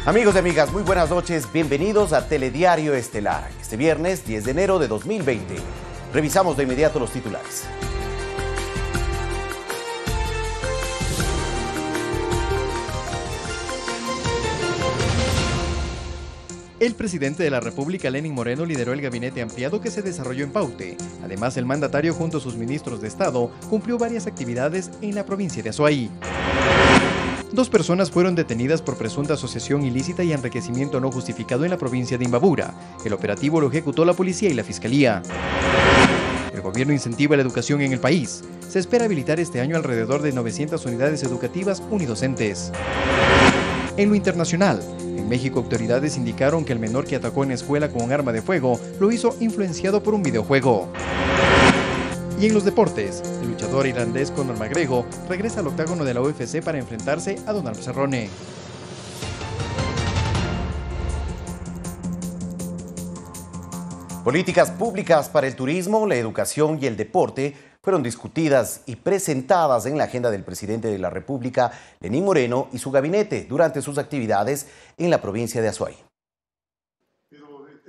Amigos y amigas, muy buenas noches. Bienvenidos a Telediario Estelar. Este viernes 10 de enero de 2020. Revisamos de inmediato los titulares. El presidente de la República, Lenín Moreno, lideró el gabinete ampliado que se desarrolló en Paute. Además, el mandatario, junto a sus ministros de Estado, cumplió varias actividades en la provincia de Azuay. 2 personas fueron detenidas por presunta asociación ilícita y enriquecimiento no justificado en la provincia de Imbabura. El operativo lo ejecutó la policía y la fiscalía. El gobierno incentiva la educación en el país. Se espera habilitar este año alrededor de 900 unidades educativas unidocentes. En lo internacional, en México, autoridades indicaron que el menor que atacó en la escuela con un arma de fuego lo hizo influenciado por un videojuego. Y en los deportes, el luchador irlandés Conor McGregor regresa al octágono de la UFC para enfrentarse a Donald Cerrone. Políticas públicas para el turismo, la educación y el deporte fueron discutidas y presentadas en la agenda del presidente de la República, Lenín Moreno, y su gabinete durante sus actividades en la provincia de Azuay.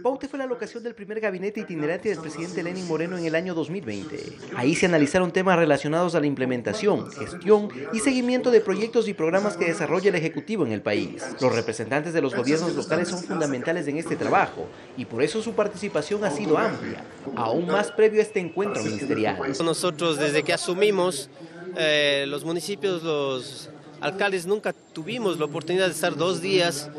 Paute fue la locación del primer gabinete itinerante del presidente Lenín Moreno en el año 2020. Ahí se analizaron temas relacionados a la implementación, gestión y seguimiento de proyectos y programas que desarrolla el Ejecutivo en el país. Los representantes de los gobiernos locales son fundamentales en este trabajo y por eso su participación ha sido amplia, aún más previo a este encuentro ministerial. Nosotros, desde que asumimos, los municipios, los alcaldes nunca tuvimos la oportunidad de estar 2 días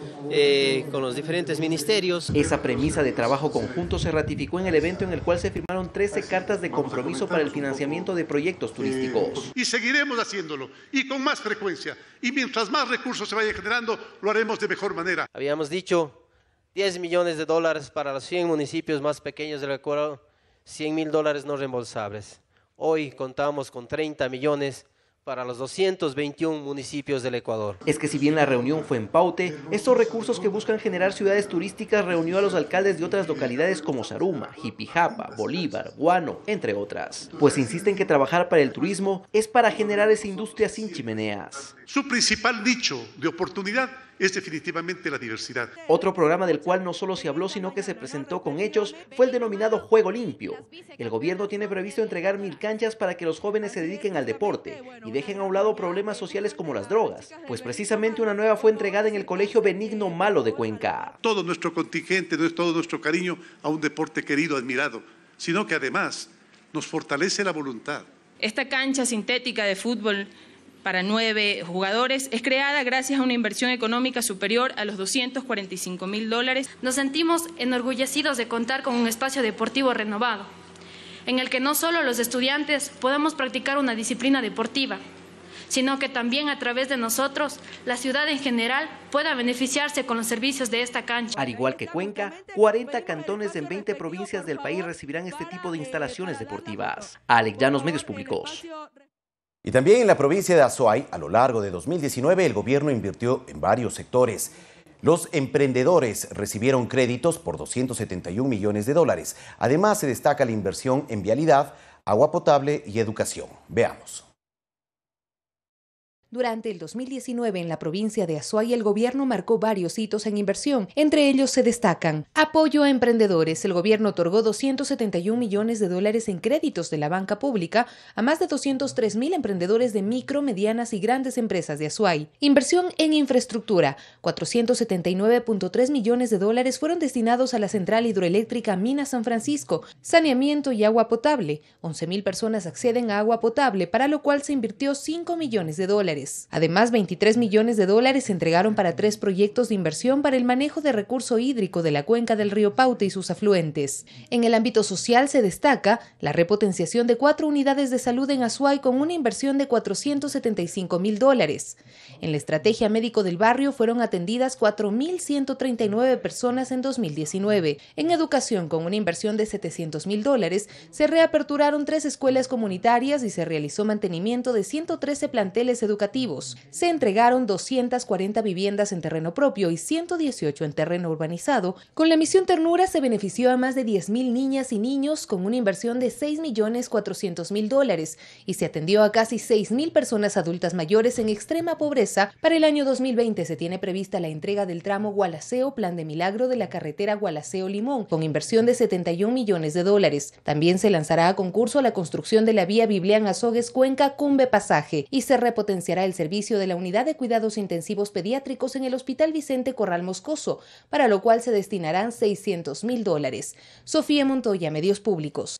con los diferentes ministerios. Esa premisa de trabajo conjunto se ratificó en el evento en el cual se firmaron 13 cartas de compromiso para el financiamiento de proyectos turísticos. Y seguiremos haciéndolo, y con más frecuencia. Y mientras más recursos se vayan generando, lo haremos de mejor manera. Habíamos dicho 10 millones de dólares para los 100 municipios más pequeños del Ecuador, $100.000 no reembolsables. Hoy contamos con 30 millones para los 221 municipios del Ecuador. Es que si bien la reunión fue en Paute, estos recursos que buscan generar ciudades turísticas reunió a los alcaldes de otras localidades como Zaruma, Jipijapa, Bolívar, Guano, entre otras. Pues insisten que trabajar para el turismo es para generar esa industria sin chimeneas. Su principal nicho de oportunidad es definitivamente la diversidad. Otro programa del cual no solo se habló, sino que se presentó con hechos, fue el denominado Juego Limpio. El gobierno tiene previsto entregar 1000 canchas para que los jóvenes se dediquen al deporte y dejen a un lado problemas sociales como las drogas, pues precisamente una nueva fue entregada en el Colegio Benigno Malo de Cuenca. Todo nuestro contingente, todo nuestro cariño a un deporte querido, admirado, sino que además nos fortalece la voluntad. Esta cancha sintética de fútbol para 9 jugadores es creada gracias a una inversión económica superior a los $245.000. Nos sentimos enorgullecidos de contar con un espacio deportivo renovado, en el que no solo los estudiantes podamos practicar una disciplina deportiva, sino que también a través de nosotros, la ciudad en general pueda beneficiarse con los servicios de esta cancha. Al igual que Cuenca, 40 cantones en 20 provincias del país recibirán este tipo de instalaciones deportivas. Alex Llanos, Medios Públicos. Y también en la provincia de Azuay, a lo largo de 2019, el gobierno invirtió en varios sectores. Los emprendedores recibieron créditos por $271 millones. Además, se destaca la inversión en vialidad, agua potable y educación. Veamos. Durante el 2019 en la provincia de Azuay el gobierno marcó varios hitos en inversión. Entre ellos se destacan apoyo a emprendedores. El gobierno otorgó $271 millones en créditos de la banca pública a más de 203.000 emprendedores de micro, medianas y grandes empresas de Azuay. Inversión en infraestructura. $479.3 millones fueron destinados a la central hidroeléctrica Mina San Francisco. Saneamiento y agua potable. 11.000 personas acceden a agua potable, para lo cual se invirtió $5 millones. Además, $23 millones se entregaron para 3 proyectos de inversión para el manejo de recurso hídrico de la cuenca del río Paute y sus afluentes. En el ámbito social se destaca la repotenciación de 4 unidades de salud en Azuay con una inversión de $475.000. En la estrategia médico del barrio fueron atendidas 4.139 personas en 2019. En educación, con una inversión de $700.000, se reaperturaron 3 escuelas comunitarias y se realizó mantenimiento de 113 planteles educativos educativos. Se entregaron 240 viviendas en terreno propio y 118 en terreno urbanizado. Con la misión Ternura se benefició a más de 10.000 niñas y niños con una inversión de $6.400.000 y se atendió a casi 6.000 personas adultas mayores en extrema pobreza. Para el año 2020 se tiene prevista la entrega del tramo Gualaceo-Plan de Milagro de la carretera Gualaceo-Limón, con inversión de $71 millones. También se lanzará a concurso la construcción de la vía Biblián-Azogues-Cuenca-Cumbe Pasaje y se repotenciará el servicio de la unidad de cuidados intensivos pediátricos en el Hospital Vicente Corral Moscoso, para lo cual se destinarán $600.000. Sofía Montoya, Medios Públicos.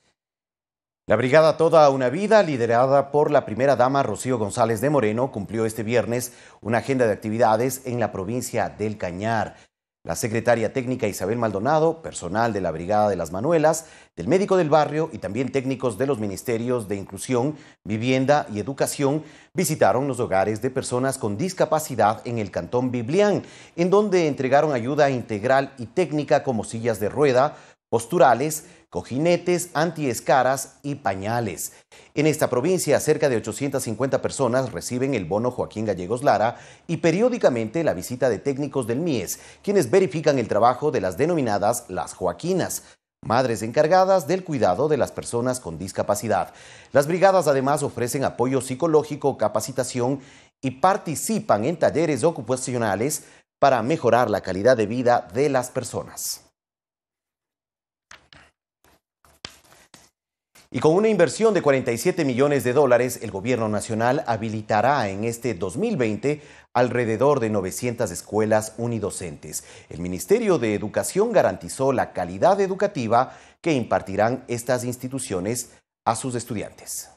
La brigada Toda una Vida, liderada por la primera dama Rocío González de Moreno, cumplió este viernes una agenda de actividades en la provincia del Cañar. La secretaria técnica Isabel Maldonado, personal de la Brigada de las Manuelas, del médico del barrio y también técnicos de los ministerios de Inclusión, Vivienda y Educación visitaron los hogares de personas con discapacidad en el cantón Biblián, en donde entregaron ayuda integral y técnica como sillas de rueda, posturales, cojinetes, antiescaras y pañales. En esta provincia, cerca de 850 personas reciben el bono Joaquín Gallegos Lara y periódicamente la visita de técnicos del MIES, quienes verifican el trabajo de las denominadas las Joaquinas, madres encargadas del cuidado de las personas con discapacidad. Las brigadas además ofrecen apoyo psicológico, capacitación y participan en talleres ocupacionales para mejorar la calidad de vida de las personas. Y con una inversión de $47 millones, el gobierno nacional habilitará en este 2020 alrededor de 900 escuelas unidocentes. El Ministerio de Educación garantizó la calidad educativa que impartirán estas instituciones a sus estudiantes.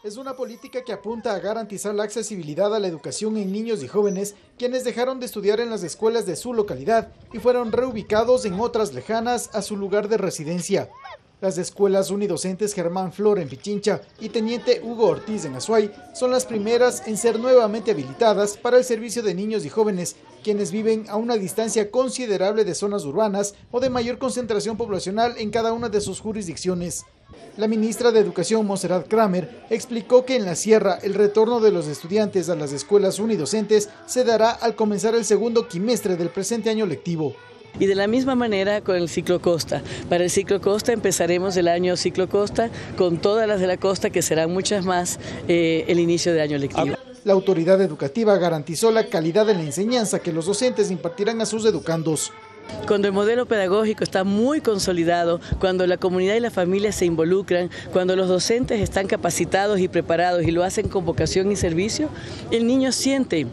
Es una política que apunta a garantizar la accesibilidad a la educación en niños y jóvenes quienes dejaron de estudiar en las escuelas de su localidad y fueron reubicados en otras lejanas a su lugar de residencia. Las escuelas unidocentes Germán Flor en Pichincha y Teniente Hugo Ortiz en Azuay son las primeras en ser nuevamente habilitadas para el servicio de niños y jóvenes, quienes viven a una distancia considerable de zonas urbanas o de mayor concentración poblacional en cada una de sus jurisdicciones. La ministra de Educación, Montserrat Kramer, explicó que en la Sierra el retorno de los estudiantes a las escuelas unidocentes se dará al comenzar el segundo quimestre del presente año lectivo. Y de la misma manera con el ciclo costa. Para el ciclo costa empezaremos el año ciclo costa con todas las de la costa, que serán muchas más, el inicio de año lectivo. La autoridad educativa garantizó la calidad de la enseñanza que los docentes impartirán a sus educandos. Cuando el modelo pedagógico está muy consolidado, cuando la comunidad y la familia se involucran, cuando los docentes están capacitados y preparados y lo hacen con vocación y servicio, el niño siente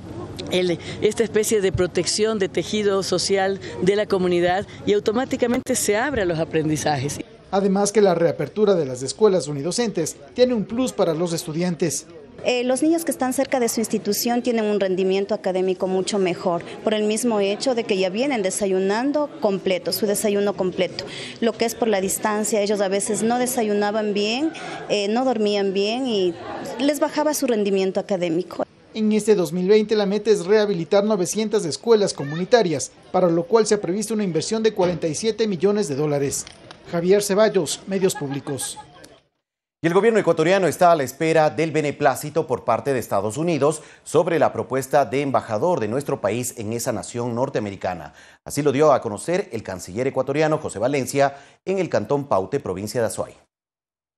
esta especie de protección de tejido social de la comunidad y automáticamente se abre a los aprendizajes. Además que la reapertura de las escuelas unidocentes tiene un plus para los estudiantes. Los niños que están cerca de su institución tienen un rendimiento académico mucho mejor, por el mismo hecho de que ya vienen desayunando completo, su desayuno completo. Lo que es por la distancia, ellos a veces no desayunaban bien, no dormían bien y les bajaba su rendimiento académico. En este 2020 la meta es rehabilitar 900 escuelas comunitarias, para lo cual se ha previsto una inversión de $47 millones. Javier Ceballos, Medios Públicos. Y el gobierno ecuatoriano está a la espera del beneplácito por parte de Estados Unidos sobre la propuesta de embajador de nuestro país en esa nación norteamericana. Así lo dio a conocer el canciller ecuatoriano José Valencia en el cantón Paute, provincia de Azuay.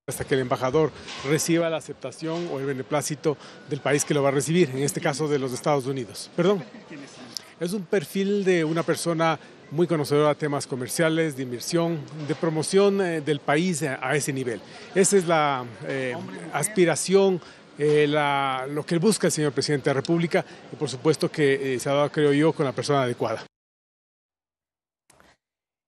Hasta que el embajador reciba la aceptación o el beneplácito del país que lo va a recibir, en este caso de los Estados Unidos. Es un perfil de una persona muy conocedora de temas comerciales, de inversión, de promoción del país a ese nivel. Esa es la aspiración, lo que busca el señor presidente de la República y por supuesto que se ha dado, creo yo, con la persona adecuada.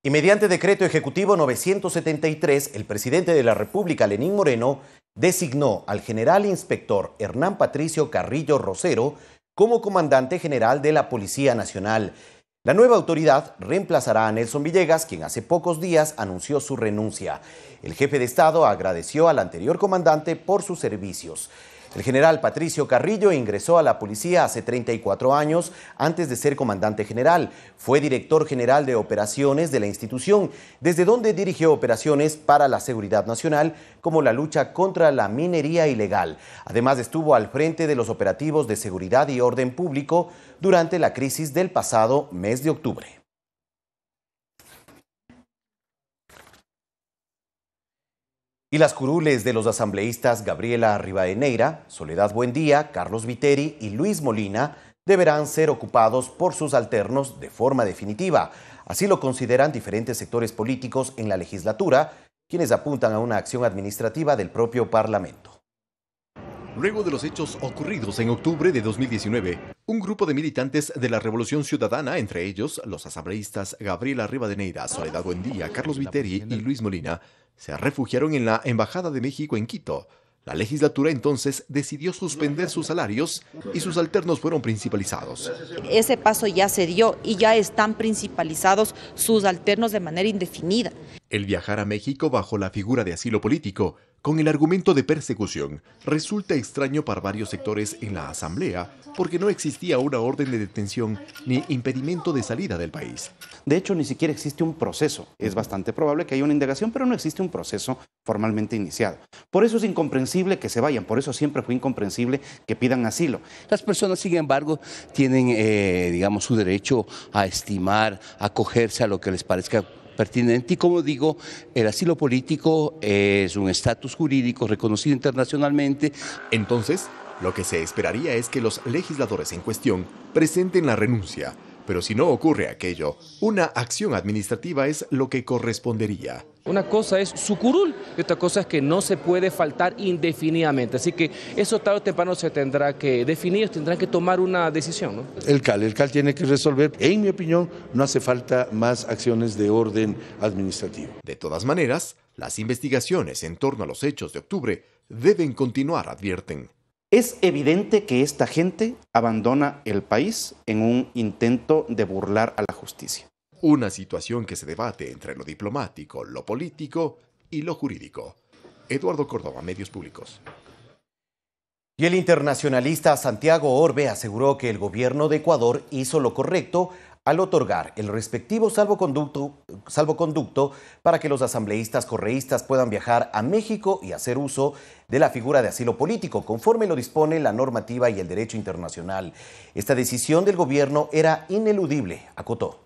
Y mediante decreto ejecutivo 973, el presidente de la República, Lenín Moreno, designó al general inspector Hernán Patricio Carrillo Rosero como comandante general de la Policía Nacional. La nueva autoridad reemplazará a Nelson Villegas, quien hace pocos días anunció su renuncia. El jefe de Estado agradeció al anterior comandante por sus servicios. El general Patricio Carrillo ingresó a la policía hace 34 años antes de ser comandante general. Fue director general de operaciones de la institución, desde donde dirigió operaciones para la seguridad nacional como la lucha contra la minería ilegal. Además estuvo al frente de los operativos de seguridad y orden público durante la crisis del pasado mes de octubre. Y las curules de los asambleístas Gabriela Rivadeneira, Soledad Buendía, Carlos Viteri y Luis Molina deberán ser ocupados por sus alternos de forma definitiva. Así lo consideran diferentes sectores políticos en la legislatura, quienes apuntan a una acción administrativa del propio Parlamento. Luego de los hechos ocurridos en octubre de 2019, un grupo de militantes de la Revolución Ciudadana, entre ellos los asambleístas Gabriela Rivadeneira, Soledad Buendía, Carlos Viteri y Luis Molina, se refugiaron en la Embajada de México en Quito. La legislatura entonces decidió suspender sus salarios y sus alternos fueron principalizados. Ese paso ya se dio y ya están principalizados sus alternos de manera indefinida. El viajar a México bajo la figura de asilo político, con el argumento de persecución, resulta extraño para varios sectores en la Asamblea porque no existía una orden de detención ni impedimento de salida del país. De hecho, ni siquiera existe un proceso. Es bastante probable que haya una indagación, pero no existe un proceso formalmente iniciado. Por eso es incomprensible que se vayan, por eso siempre fue incomprensible que pidan asilo. Las personas, sin embargo, tienen, digamos, su derecho a estimar, a acogerse a lo que les parezca pertinente y, como digo, el asilo político es un estatus jurídico reconocido internacionalmente. Entonces, lo que se esperaría es que los legisladores en cuestión presenten la renuncia, pero si no ocurre aquello, una acción administrativa es lo que correspondería. Una cosa es su curul y otra cosa es que no se puede faltar indefinidamente. Así que eso tarde o temprano se tendrá que definir, tendrán que tomar una decisión, ¿no? El CAL tiene que resolver. En mi opinión, no hace falta más acciones de orden administrativo. De todas maneras, las investigaciones en torno a los hechos de octubre deben continuar, advierten. Es evidente que esta gente abandona el país en un intento de burlar a la justicia. Una situación que se debate entre lo diplomático, lo político y lo jurídico. Eduardo Córdoba, Medios Públicos. Y el internacionalista Santiago Orbe aseguró que el gobierno de Ecuador hizo lo correcto al otorgar el respectivo salvoconducto para que los asambleístas correístas puedan viajar a México y hacer uso de la figura de asilo político, conforme lo dispone la normativa y el derecho internacional. Esta decisión del gobierno era ineludible, acotó.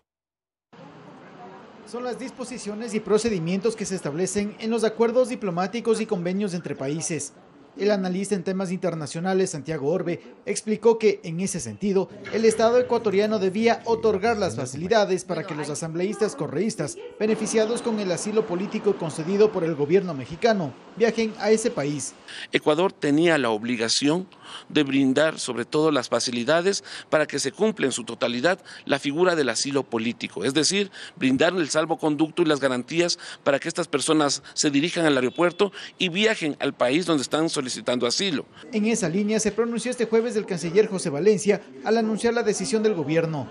Son las disposiciones y procedimientos que se establecen en los acuerdos diplomáticos y convenios entre países. El analista en temas internacionales, Santiago Orbe, explicó que, en ese sentido, el Estado ecuatoriano debía otorgar las facilidades para que los asambleístas correístas, beneficiados con el asilo político concedido por el gobierno mexicano, viajen a ese país. Ecuador tenía la obligación de brindar sobre todo las facilidades para que se cumpla en su totalidad la figura del asilo político, es decir, brindar el salvoconducto y las garantías para que estas personas se dirijan al aeropuerto y viajen al país donde están solicitando asilo. En esa línea se pronunció este jueves el canciller José Valencia al anunciar la decisión del gobierno.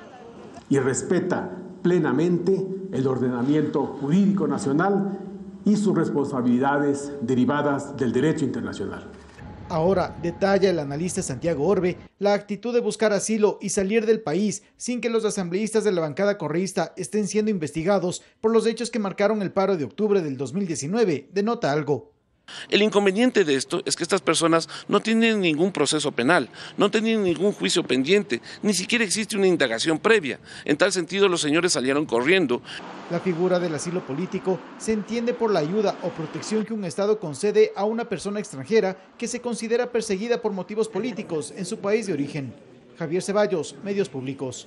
Y respeta plenamente el ordenamiento jurídico nacional y sus responsabilidades derivadas del derecho internacional. Ahora, detalla el analista Santiago Orbe, la actitud de buscar asilo y salir del país sin que los asambleístas de la bancada correísta estén siendo investigados por los hechos que marcaron el paro de octubre del 2019, denota algo. El inconveniente de esto es que estas personas no tienen ningún proceso penal, no tienen ningún juicio pendiente, ni siquiera existe una indagación previa. En tal sentido, los señores salieron corriendo. La figura del asilo político se entiende por la ayuda o protección que un Estado concede a una persona extranjera que se considera perseguida por motivos políticos en su país de origen. Javier Ceballos, Medios Públicos.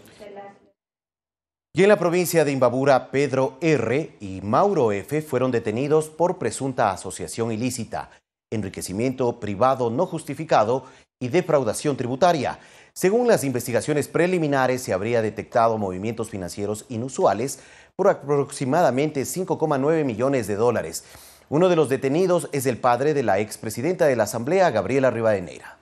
Y en la provincia de Imbabura, Pedro R. y Mauro F. fueron detenidos por presunta asociación ilícita, enriquecimiento privado no justificado y defraudación tributaria. Según las investigaciones preliminares, se habría detectado movimientos financieros inusuales por aproximadamente 5,9 millones de dólares. Uno de los detenidos es el padre de la expresidenta de la Asamblea, Gabriela Rivadeneira.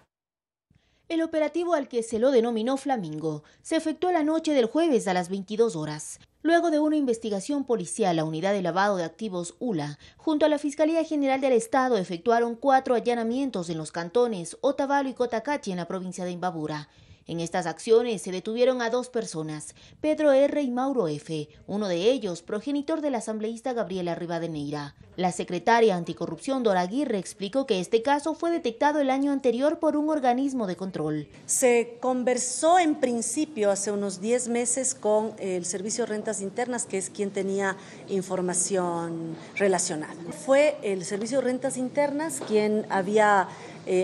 El operativo, al que se lo denominó Flamingo, se efectuó la noche del jueves a las 22 horas. Luego de una investigación policial, la Unidad de Lavado de Activos ULA, junto a la Fiscalía General del Estado, efectuaron 4 allanamientos en los cantones Otavalo y Cotacachi en la provincia de Imbabura. En estas acciones se detuvieron a 2 personas, Pedro R. y Mauro F., uno de ellos progenitor del asambleísta Gabriela Rivadeneira. La secretaria anticorrupción Dora Aguirre explicó que este caso fue detectado el año anterior por un organismo de control. Se conversó en principio hace unos 10 meses con el Servicio de Rentas Internas, que es quien tenía información relacionada. Fue el Servicio de Rentas Internas quien había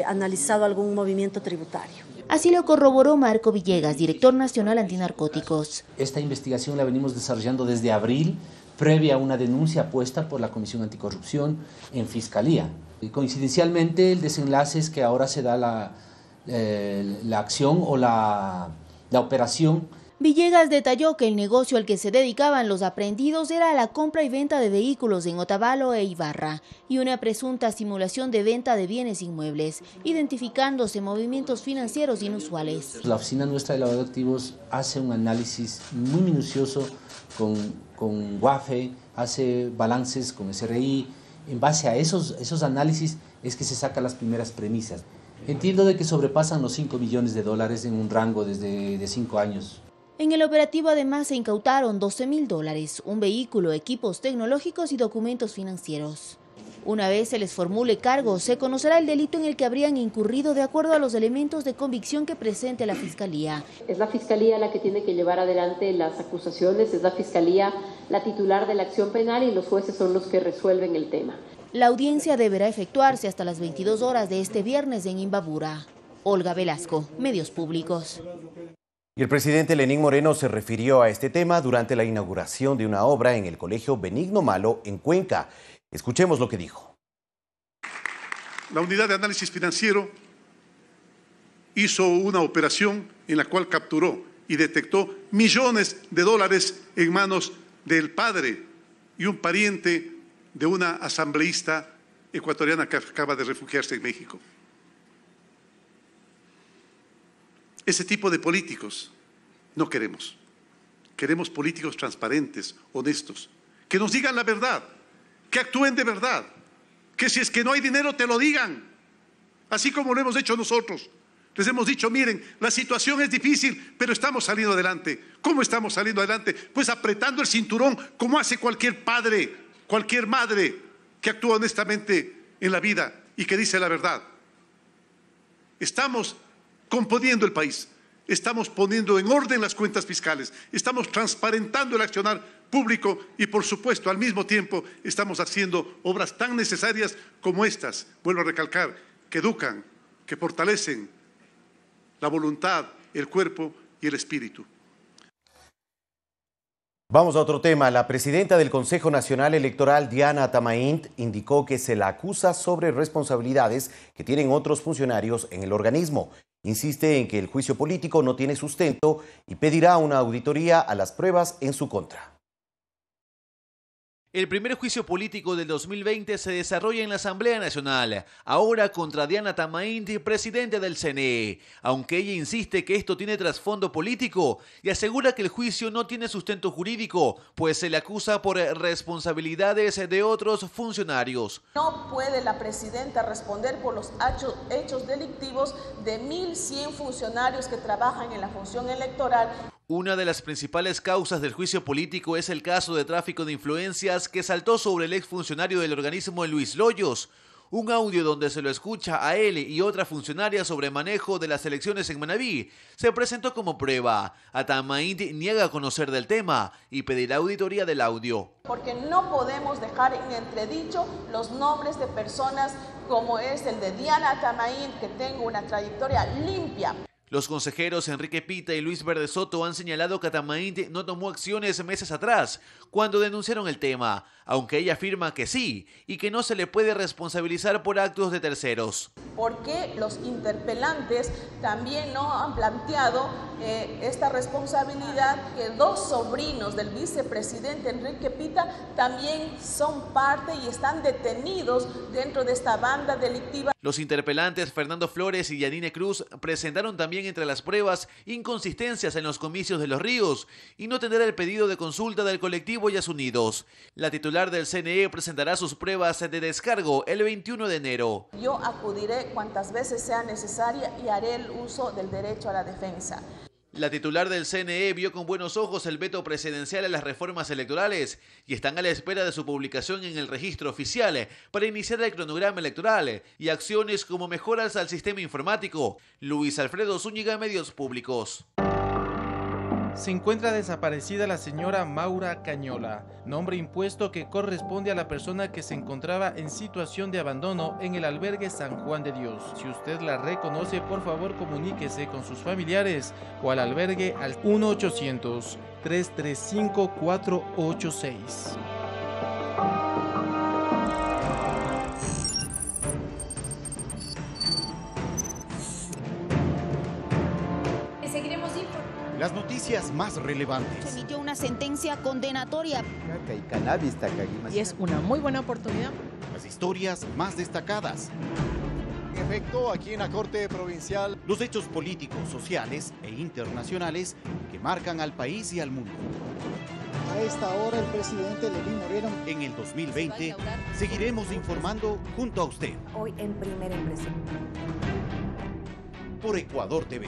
analizado algún movimiento tributario. Así lo corroboró Marco Villegas, director nacional antinarcóticos. Esta investigación la venimos desarrollando desde abril, previa a una denuncia puesta por la Comisión Anticorrupción en Fiscalía. Y coincidencialmente, el desenlace es que ahora se da la acción o la operación. Villegas detalló que el negocio al que se dedicaban los aprehendidos era la compra y venta de vehículos en Otavalo e Ibarra y una presunta simulación de venta de bienes inmuebles, identificándose movimientos financieros inusuales. La oficina nuestra de lavado de activos hace un análisis muy minucioso con WAFE, hace balances con SRI. En base a esos análisis es que se sacan las primeras premisas. Entiendo de que sobrepasan los 5 millones de dólares en un rango de 5 años. En el operativo además se incautaron $12.000, un vehículo, equipos tecnológicos y documentos financieros. Una vez se les formule cargo, se conocerá el delito en el que habrían incurrido de acuerdo a los elementos de convicción que presente la Fiscalía. Es la Fiscalía la que tiene que llevar adelante las acusaciones, es la Fiscalía la titular de la acción penal y los jueces son los que resuelven el tema. La audiencia deberá efectuarse hasta las 22 horas de este viernes en Imbabura. Olga Velasco, Medios Públicos. Y el presidente Lenín Moreno se refirió a este tema durante la inauguración de una obra en el Colegio Benigno Malo en Cuenca. Escuchemos lo que dijo. La unidad de análisis financiero hizo una operación en la cual capturó y detectó millones de dólares en manos del padre y un pariente de una asambleísta ecuatoriana que acaba de refugiarse en México. Ese tipo de políticos no queremos. Queremos políticos transparentes, honestos, que nos digan la verdad, que actúen de verdad, que si es que no hay dinero te lo digan, así como lo hemos hecho nosotros. Les hemos dicho, miren, la situación es difícil, pero estamos saliendo adelante. ¿Cómo estamos saliendo adelante? Pues apretando el cinturón, como hace cualquier padre, cualquier madre que actúa honestamente en la vida y que dice la verdad. Estamos componiendo el país, estamos poniendo en orden las cuentas fiscales, estamos transparentando el accionar público y, por supuesto, al mismo tiempo estamos haciendo obras tan necesarias como estas, vuelvo a recalcar, que educan, que fortalecen la voluntad, el cuerpo y el espíritu. Vamos a otro tema. La presidenta del Consejo Nacional Electoral, Diana Tamaint, indicó que se la acusa sobre responsabilidades que tienen otros funcionarios en el organismo. Insiste en que el juicio político no tiene sustento y pedirá una auditoría a las pruebas en su contra. El primer juicio político del 2020 se desarrolla en la Asamblea Nacional, ahora contra Diana Tamaint, presidente del CNE, aunque ella insiste que esto tiene trasfondo político y asegura que el juicio no tiene sustento jurídico, pues se le acusa por responsabilidades de otros funcionarios. No puede la presidenta responder por los hechos delictivos de 1.100 funcionarios que trabajan en la función electoral. Una de las principales causas del juicio político es el caso de tráfico de influencias que saltó sobre el exfuncionario del organismo Luis Loyos. Un audio donde se lo escucha a él y otra funcionaria sobre manejo de las elecciones en Manabí se presentó como prueba. Tamaint niega conocer del tema y pedirá auditoría del audio. Porque no podemos dejar en entredicho los nombres de personas como es el de Diana Tamaint, que tengo una trayectoria limpia. Los consejeros Enrique Pita y Luis Verde Soto han señalado que Tamaint no tomó acciones meses atrás, cuando denunciaron el tema, aunque ella afirma que sí, y que no se le puede responsabilizar por actos de terceros. Porque los interpelantes también no han planteado esta responsabilidad, que 2 sobrinos del vicepresidente Enrique Pita también son parte y están detenidos dentro de esta banda delictiva. Los interpelantes Fernando Flores y Yanine Cruz presentaron también también entre las pruebas inconsistencias en los comicios de Los Ríos y no tener el pedido de consulta del colectivo Yas Unidos. La titular del CNE presentará sus pruebas de descargo el 21 de enero. Yo acudiré cuantas veces sea necesaria y haré el uso del derecho a la defensa. La titular del CNE vio con buenos ojos el veto presidencial a las reformas electorales y están a la espera de su publicación en el registro oficial para iniciar el cronograma electoral y acciones como mejoras al sistema informático. Luis Alfredo Zúñiga, Medios Públicos. Se encuentra desaparecida la señora Maura Cañola, nombre impuesto que corresponde a la persona que se encontraba en situación de abandono en el albergue San Juan de Dios. Si usted la reconoce, por favor comuníquese con sus familiares o al albergue al 1-800-335-486. Las noticias más relevantes. Se emitió una sentencia condenatoria. Y es una muy buena oportunidad. Las historias más destacadas. En efecto, aquí en la Corte Provincial, los hechos políticos, sociales e internacionales que marcan al país y al mundo. A esta hora, el presidente Lenín Moreno. En el 2020, seguiremos informando junto a usted. Hoy en Primera Impresión. Por Ecuador TV.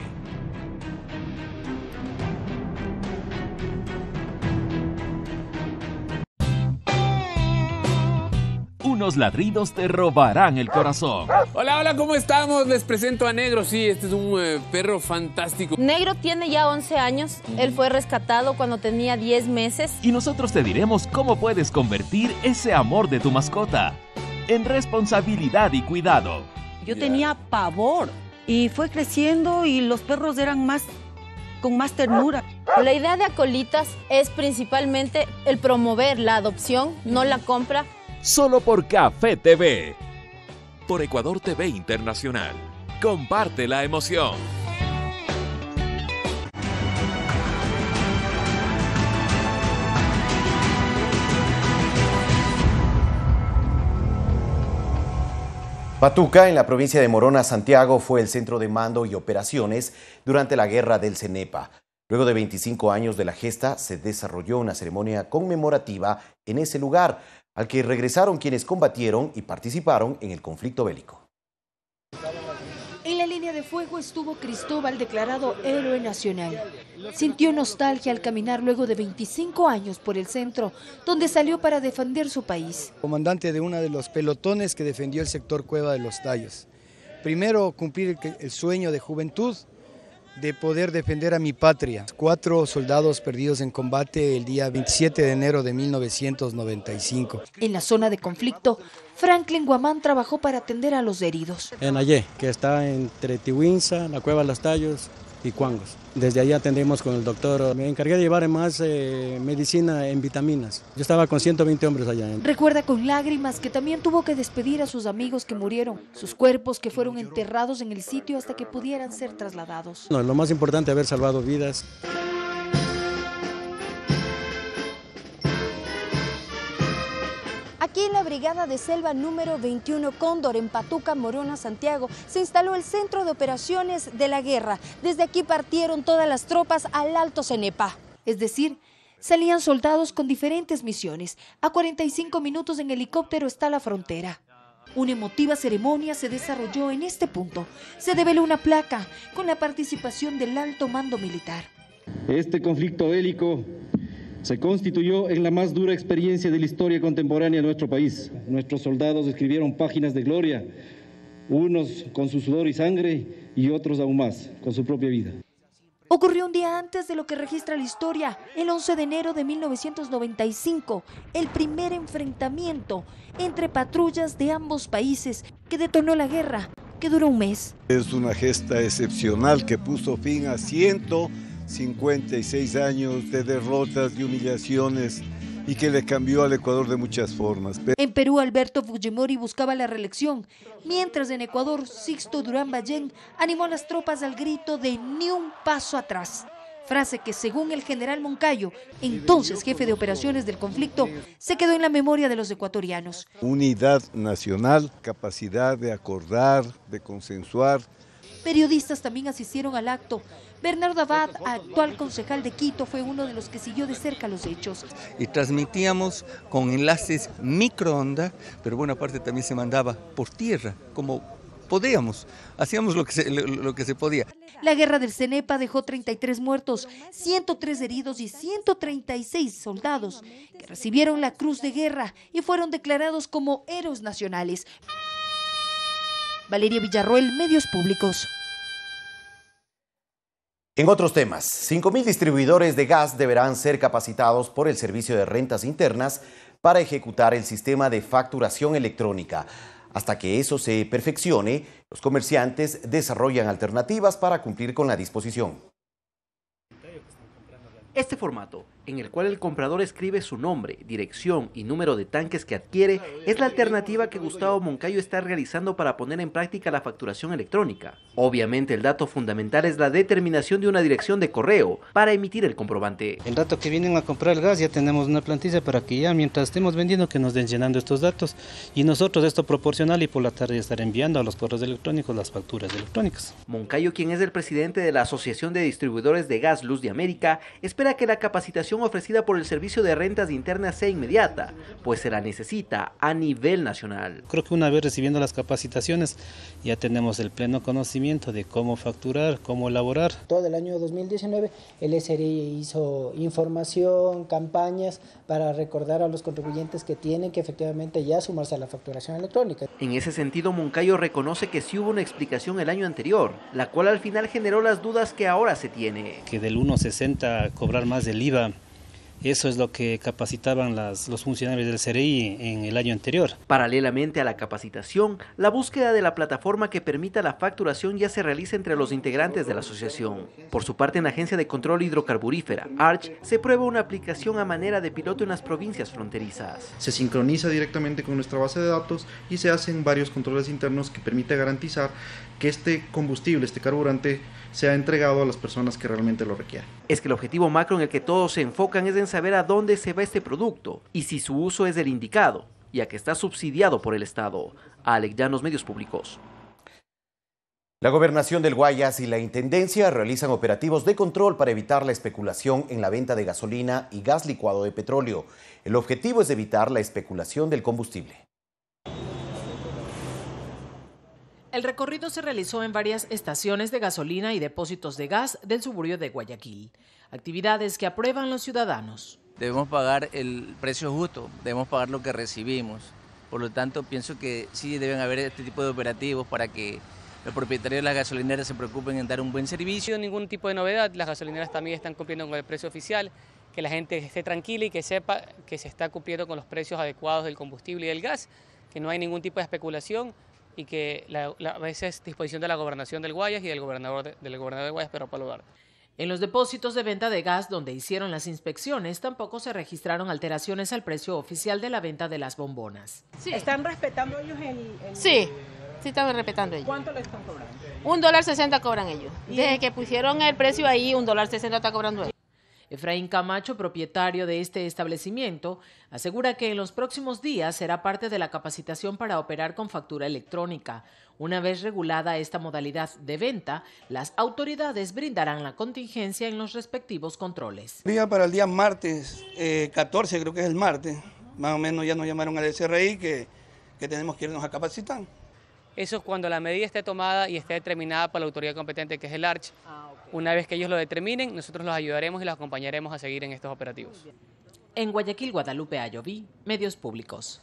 Unos ladridos te robarán el corazón. Hola, hola, ¿cómo estamos? Les presento a Negro. Sí, este es un perro fantástico. Negro tiene ya 11 años. Él fue rescatado cuando tenía 10 meses. Y nosotros te diremos cómo puedes convertir ese amor de tu mascota en responsabilidad y cuidado. Yo tenía pavor y fue creciendo y los perros eran con más ternura. La idea de Acolitas es principalmente el promover la adopción, no la compra. Solo por Café TV. Por Ecuador TV Internacional. Comparte la emoción. Patuca, en la provincia de Morona, Santiago, fue el centro de mando y operaciones durante la guerra del Cenepa. Luego de 25 años de la gesta, se desarrolló una ceremonia conmemorativa en ese lugar, al que regresaron quienes combatieron y participaron en el conflicto bélico. En la línea de fuego estuvo Cristóbal, declarado héroe nacional. Sintió nostalgia al caminar luego de 25 años por el centro, donde salió para defender su país. Comandante de uno de los pelotones que defendió el sector Cueva de los Tallos. Primero, cumplir el sueño de juventud, de poder defender a mi patria. 4 soldados perdidos en combate el día 27 de enero de 1995. En la zona de conflicto, Franklin Guamán trabajó para atender a los heridos. En Ayé, que está entre Tihuinza, la Cueva de los Tallos y Cuangos. Desde allí atendimos con el doctor. Me encargué de llevar más medicina en vitaminas. Yo estaba con 120 hombres allá. Recuerda con lágrimas que también tuvo que despedir a sus amigos que murieron, sus cuerpos que fueron enterrados en el sitio hasta que pudieran ser trasladados. No, lo más importante es haber salvado vidas. Aquí en la Brigada de Selva número 21 Cóndor, en Patuca, Morona, Santiago, se instaló el Centro de Operaciones de la Guerra. Desde aquí partieron todas las tropas al Alto Cenepa. Es decir, salían soldados con diferentes misiones. A 45 minutos en helicóptero está la frontera. Una emotiva ceremonia se desarrolló en este punto. Se develó una placa con la participación del alto mando militar. Este conflicto bélico se constituyó en la más dura experiencia de la historia contemporánea de nuestro país. Nuestros soldados escribieron páginas de gloria, unos con su sudor y sangre y otros aún más, con su propia vida. Ocurrió un día antes de lo que registra la historia, el 11 de enero de 1995, el primer enfrentamiento entre patrullas de ambos países que detonó la guerra, que duró un mes. Es una gesta excepcional que puso fin a 156 años de derrotas y humillaciones y que le cambió al Ecuador de muchas formas. En Perú, Alberto Fujimori buscaba la reelección, mientras en Ecuador, Sixto Durán Ballén animó a las tropas al grito de "ni un paso atrás", frase que, según el general Moncayo, entonces jefe de operaciones del conflicto, se quedó en la memoria de los ecuatorianos. Unidad nacional, capacidad de acordar, de consensuar. Periodistas también asistieron al acto. Bernardo Abad, actual concejal de Quito, fue uno de los que siguió de cerca los hechos. Y transmitíamos con enlaces microondas, pero buena parte también se mandaba por tierra, como podíamos, hacíamos lo que se podía. La guerra del Cenepa dejó 33 muertos, 103 heridos y 136 soldados que recibieron la Cruz de Guerra y fueron declarados como héroes nacionales. Valeria Villarroel, Medios Públicos. En otros temas, 5.000 distribuidores de gas deberán ser capacitados por el Servicio de Rentas Internas para ejecutar el sistema de facturación electrónica. Hasta que eso se perfeccione, los comerciantes desarrollan alternativas para cumplir con la disposición. Este formato, en el cual el comprador escribe su nombre, dirección y número de tanques que adquiere, es la alternativa que Gustavo Moncayo está realizando para poner en práctica la facturación electrónica. Obviamente el dato fundamental es la determinación de una dirección de correo para emitir el comprobante. El dato que vienen a comprar el gas, ya tenemos una plantilla para que ya mientras estemos vendiendo que nos den llenando estos datos y nosotros esto proporcional y por la tarde estar enviando a los correos electrónicos las facturas electrónicas. Moncayo, quien es el presidente de la Asociación de Distribuidores de Gas Luz de América, espera que la capacitación ofrecida por el Servicio de Rentas Internas sea inmediata, pues se la necesita a nivel nacional. Creo que una vez recibiendo las capacitaciones ya tenemos el pleno conocimiento de cómo facturar, cómo elaborar. Todo el año 2019 el SRI hizo información, campañas para recordar a los contribuyentes que tienen que efectivamente ya sumarse a la facturación electrónica. En ese sentido, Moncayo reconoce que sí hubo una explicación el año anterior, la cual al final generó las dudas que ahora se tiene. Que del 1.60 cobrar más del IVA, eso es lo que capacitaban los funcionarios del CRI en el año anterior. Paralelamente a la capacitación, la búsqueda de la plataforma que permita la facturación ya se realiza entre los integrantes de la asociación. Por su parte, en la Agencia de Control Hidrocarburífera, ARCH, se prueba una aplicación a manera de piloto en las provincias fronterizas. Se sincroniza directamente con nuestra base de datos y se hacen varios controles internos que permiten garantizar que este combustible, este carburante, sea entregado a las personas que realmente lo requieren. Es que el objetivo macro en el que todos se enfocan es en saber a dónde se va este producto y si su uso es el indicado, ya que está subsidiado por el Estado. Alex Llanos, Medios Públicos. La Gobernación del Guayas y la Intendencia realizan operativos de control para evitar la especulación en la venta de gasolina y gas licuado de petróleo. El objetivo es evitar la especulación del combustible. El recorrido se realizó en varias estaciones de gasolina y depósitos de gas del suburbio de Guayaquil. Actividades que aprueban los ciudadanos. Debemos pagar el precio justo, debemos pagar lo que recibimos. Por lo tanto, pienso que sí deben haber este tipo de operativos para que los propietarios de las gasolineras se preocupen en dar un buen servicio. Ningún tipo de novedad, las gasolineras también están cumpliendo con el precio oficial, que la gente esté tranquila y que sepa que se está cumpliendo con los precios adecuados del combustible y del gas, que no hay ningún tipo de especulación y que a veces disposición de la Gobernación del Guayas y del gobernador de Guayas, Pedro Pablo Duarte. En los depósitos de venta de gas donde hicieron las inspecciones tampoco se registraron alteraciones al precio oficial de la venta de las bombonas. Sí. ¿Están respetando ellos el...? Sí, sí están respetando ellos. ¿Cuánto le están cobrando? $1.60 cobran ellos. Desde que pusieron el precio ahí, $1.60 está cobrando ellos. Efraín Camacho, propietario de este establecimiento, asegura que en los próximos días será parte de la capacitación para operar con factura electrónica. Una vez regulada esta modalidad de venta, las autoridades brindarán la contingencia en los respectivos controles. Para el día martes 14, creo que es el martes, más o menos ya nos llamaron al SRI que tenemos que irnos a capacitar. Eso es cuando la medida esté tomada y esté determinada por la autoridad competente, que es el ARCH. Una vez que ellos lo determinen, nosotros los ayudaremos y los acompañaremos a seguir en estos operativos. En Guayaquil, Guadalupe Ayoví, Medios Públicos.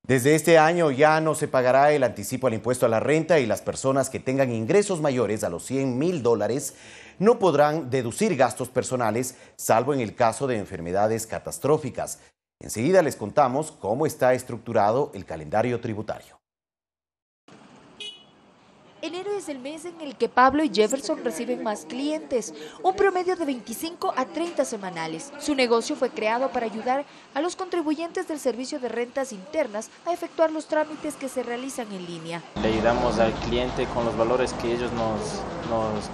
Desde este año ya no se pagará el anticipo al impuesto a la renta y las personas que tengan ingresos mayores a los $100.000 no podrán deducir gastos personales, salvo en el caso de enfermedades catastróficas. Enseguida les contamos cómo está estructurado el calendario tributario. Enero es el mes en el que Pablo y Jefferson reciben más clientes, un promedio de 25 a 30 semanales. Su negocio fue creado para ayudar a los contribuyentes del Servicio de Rentas Internas a efectuar los trámites que se realizan en línea. Le ayudamos al cliente con los valores que ellos nos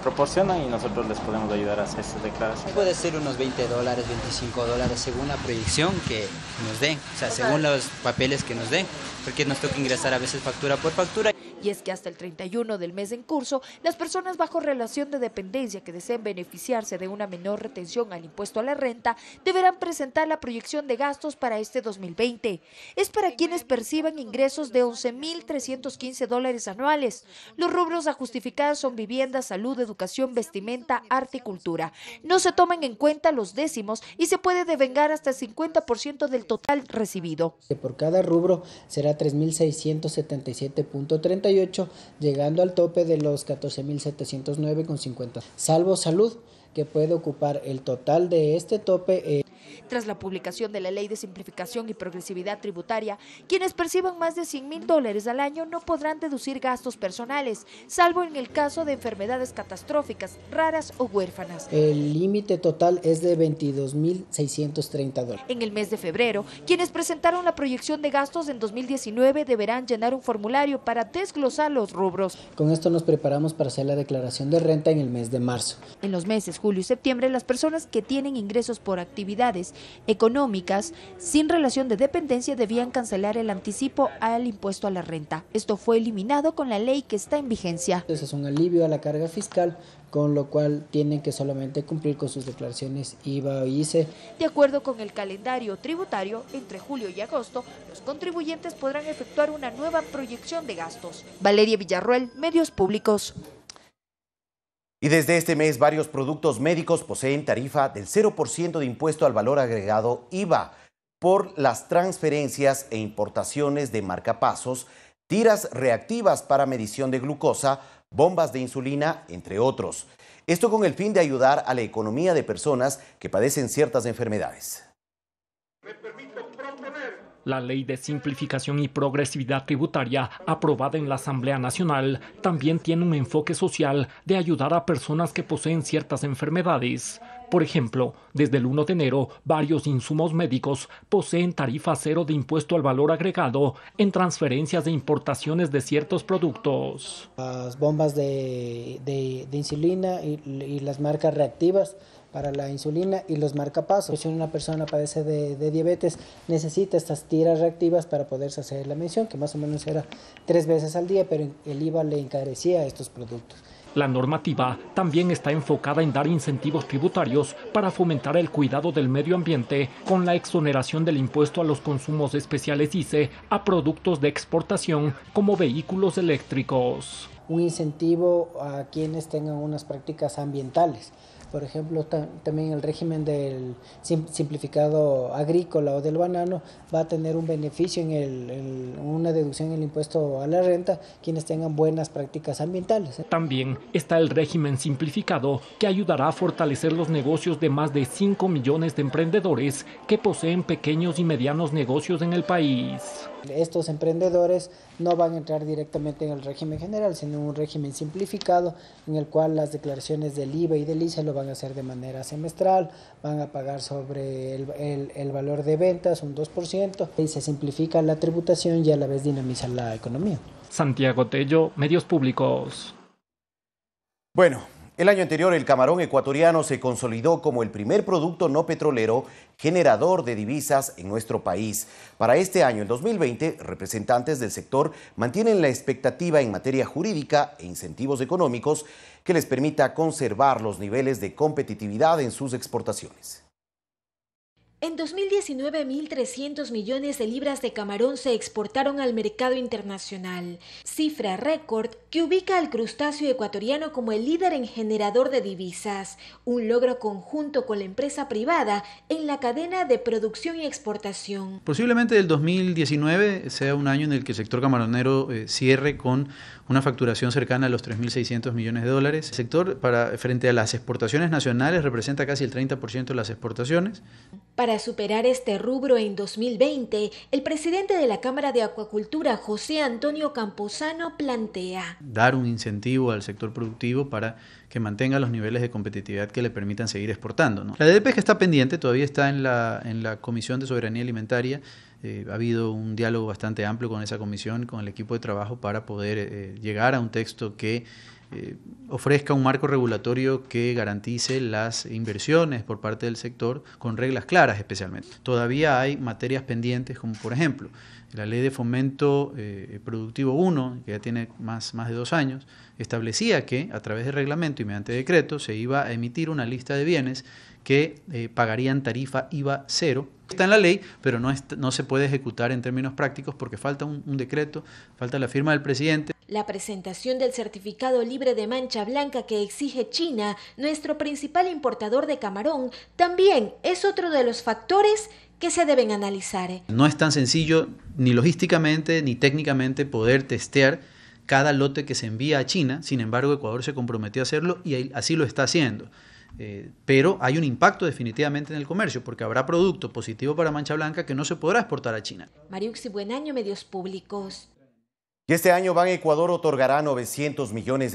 proporcionan y nosotros les podemos ayudar a hacer sus declaraciones. Puede ser unos $20, $25 según la proyección que nos den, o sea, según los papeles que nos den, porque nos toca ingresar a veces factura por factura. Y es que hasta el 31 del mes en curso, las personas bajo relación de dependencia que deseen beneficiarse de una menor retención al impuesto a la renta deberán presentar la proyección de gastos para este 2020. Es para quienes perciban ingresos de $11.315 anuales. Los rubros a justificar son vivienda, salud, educación, vestimenta, arte y cultura. No se toman en cuenta los décimos y se puede devengar hasta el 50% del total recibido. Por cada rubro será 3.677.38, llegando al tope de los 14.709.50, salvo salud, que puede ocupar el total de este tope. Tras la publicación de la Ley de Simplificación y Progresividad Tributaria, quienes perciban más de $100.000 al año no podrán deducir gastos personales, salvo en el caso de enfermedades catastróficas, raras o huérfanas. El límite total es de $22.630. En el mes de febrero, quienes presentaron la proyección de gastos en 2019 deberán llenar un formulario para desglosar los rubros. Con esto nos preparamos para hacer la declaración de renta en el mes de marzo. En los meses julio y septiembre, las personas que tienen ingresos por actividades económicas sin relación de dependencia debían cancelar el anticipo al impuesto a la renta. Esto fue eliminado con la ley que está en vigencia. Entonces es un alivio a la carga fiscal, con lo cual tienen que solamente cumplir con sus declaraciones IVA o ICE. De acuerdo con el calendario tributario, entre julio y agosto, los contribuyentes podrán efectuar una nueva proyección de gastos. Valeria Villarroel, Medios Públicos. Y desde este mes, varios productos médicos poseen tarifa del 0% de impuesto al valor agregado IVA por las transferencias e importaciones de marcapasos, tiras reactivas para medición de glucosa, bombas de insulina, entre otros. Esto con el fin de ayudar a la economía de personas que padecen ciertas enfermedades. La Ley de Simplificación y Progresividad Tributaria, aprobada en la Asamblea Nacional, también tiene un enfoque social de ayudar a personas que poseen ciertas enfermedades. Por ejemplo, desde el 1 de enero, varios insumos médicos poseen tarifa cero de impuesto al valor agregado en transferencias de importaciones de ciertos productos. Las bombas de insulina y las marcas reactivas para la insulina y los marcapasos. Si una persona padece de diabetes, necesita estas tiras reactivas para poderse hacer la mención, que más o menos era 3 veces al día, pero el IVA le encarecía estos productos. La normativa también está enfocada en dar incentivos tributarios para fomentar el cuidado del medio ambiente con la exoneración del impuesto a los consumos especiales ICE a productos de exportación como vehículos eléctricos. Un incentivo a quienes tengan unas prácticas ambientales. Por ejemplo, también el régimen del simplificado agrícola o del banano va a tener un beneficio una deducción en el impuesto a la renta quienes tengan buenas prácticas ambientales. También está el régimen simplificado que ayudará a fortalecer los negocios de más de 5 millones de emprendedores que poseen pequeños y medianos negocios en el país. Estos emprendedores no van a entrar directamente en el régimen general, sino en un régimen simplificado en el cual las declaraciones del IVA y del ICE lo van a hacer de manera semestral, van a pagar sobre el valor de ventas un 2% y se simplifica la tributación y a la vez dinamiza la economía. Santiago Tello, Medios Públicos. Bueno, el año anterior el camarón ecuatoriano se consolidó como el primer producto no petrolero generador de divisas en nuestro país. Para este año, el 2020, representantes del sector mantienen la expectativa en materia jurídica e incentivos económicos que les permita conservar los niveles de competitividad en sus exportaciones. En 2019, 1.300 millones de libras de camarón se exportaron al mercado internacional, cifra récord que ubica al crustáceo ecuatoriano como el líder en generador de divisas, un logro conjunto con la empresa privada en la cadena de producción y exportación. Posiblemente el 2019 sea un año en el que el sector camaronero cierre con una facturación cercana a los 3.600 millones de dólares. El sector, frente a las exportaciones nacionales, representa casi el 30% de las exportaciones. Para superar este rubro en 2020, el presidente de la Cámara de Acuacultura, José Antonio Camposano, plantea dar un incentivo al sector productivo para que mantenga los niveles de competitividad que le permitan seguir exportando, ¿no? La DDP que está pendiente, todavía está en la Comisión de Soberanía Alimentaria. Ha habido un diálogo bastante amplio con esa comisión, con el equipo de trabajo, para poder llegar a un texto que ofrezca un marco regulatorio que garantice las inversiones por parte del sector con reglas claras especialmente. Todavía hay materias pendientes como por ejemplo la Ley de Fomento Productivo 1, que ya tiene más de 2 años, establecía que a través de reglamento y mediante decreto se iba a emitir una lista de bienes que pagarían tarifa IVA cero. Está en la ley, pero no se puede ejecutar en términos prácticos porque falta un decreto, falta la firma del presidente. La presentación del certificado libre de mancha blanca que exige China, nuestro principal importador de camarón, también es otro de los factores que se deben analizar. No es tan sencillo ni logísticamente ni técnicamente poder testear cada lote que se envía a China. Sin embargo, Ecuador se comprometió a hacerlo y así lo está haciendo. Pero hay un impacto definitivamente en el comercio porque habrá producto positivo para mancha blanca que no se podrá exportar a China. Mariuxi Buenaño, Medios Públicos. Y este año Banecuador otorgará $900 millones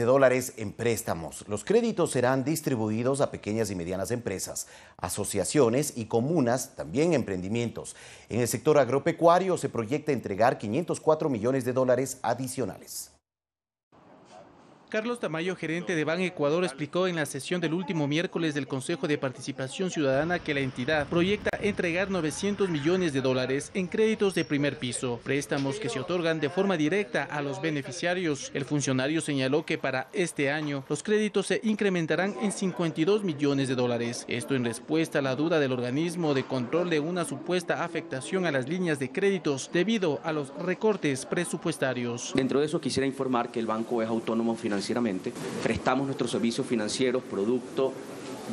en préstamos. Los créditos serán distribuidos a pequeñas y medianas empresas, asociaciones y comunas, también emprendimientos. En el sector agropecuario se proyecta entregar $504 millones adicionales. Carlos Tamayo, gerente de Banecuador, explicó en la sesión del último miércoles del Consejo de Participación Ciudadana que la entidad proyecta entregar $900 millones en créditos de primer piso, préstamos que se otorgan de forma directa a los beneficiarios. El funcionario señaló que para este año los créditos se incrementarán en $52 millones. Esto en respuesta a la duda del organismo de control de una supuesta afectación a las líneas de créditos debido a los recortes presupuestarios. Dentro de eso quisiera informar que el banco es autónomo financieramente, prestamos nuestros servicios financieros producto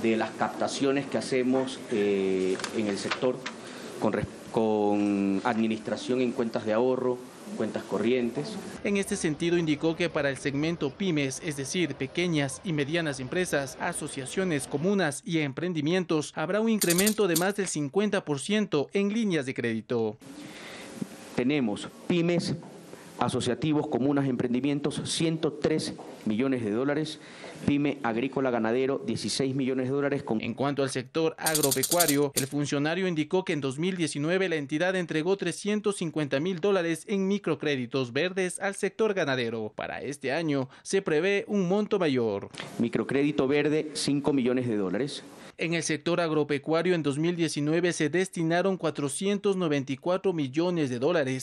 de las captaciones que hacemos en el sector con administración en cuentas de ahorro, cuentas corrientes. En este sentido indicó que para el segmento pymes, es decir, pequeñas y medianas empresas, asociaciones, comunas y emprendimientos, habrá un incremento de más del 50% en líneas de crédito. Tenemos pymes, asociativos, comunas, emprendimientos, $103 millones, pyme agrícola ganadero, $16 millones. En cuanto al sector agropecuario, el funcionario indicó que en 2019 la entidad entregó $350.000 en microcréditos verdes al sector ganadero. Para este año se prevé un monto mayor. Microcrédito verde, $5 millones. En el sector agropecuario en 2019 se destinaron $494 millones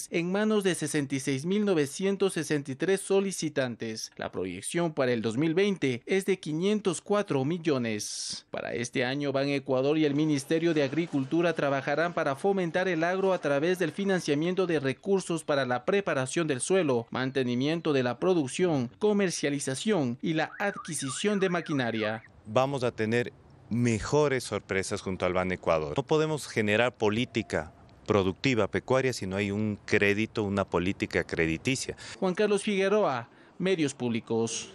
en manos de 66.963 solicitantes. La proyección para el 2020 es de 504 millones. Para este año, Banecuador y el Ministerio de Agricultura trabajarán para fomentar el agro a través del financiamiento de recursos para la preparación del suelo, mantenimiento de la producción, comercialización y la adquisición de maquinaria. Vamos a tener mejores sorpresas junto al Banecuador. No podemos generar política productiva pecuaria si no hay un crédito, una política crediticia. Juan Carlos Figueroa, Medios Públicos.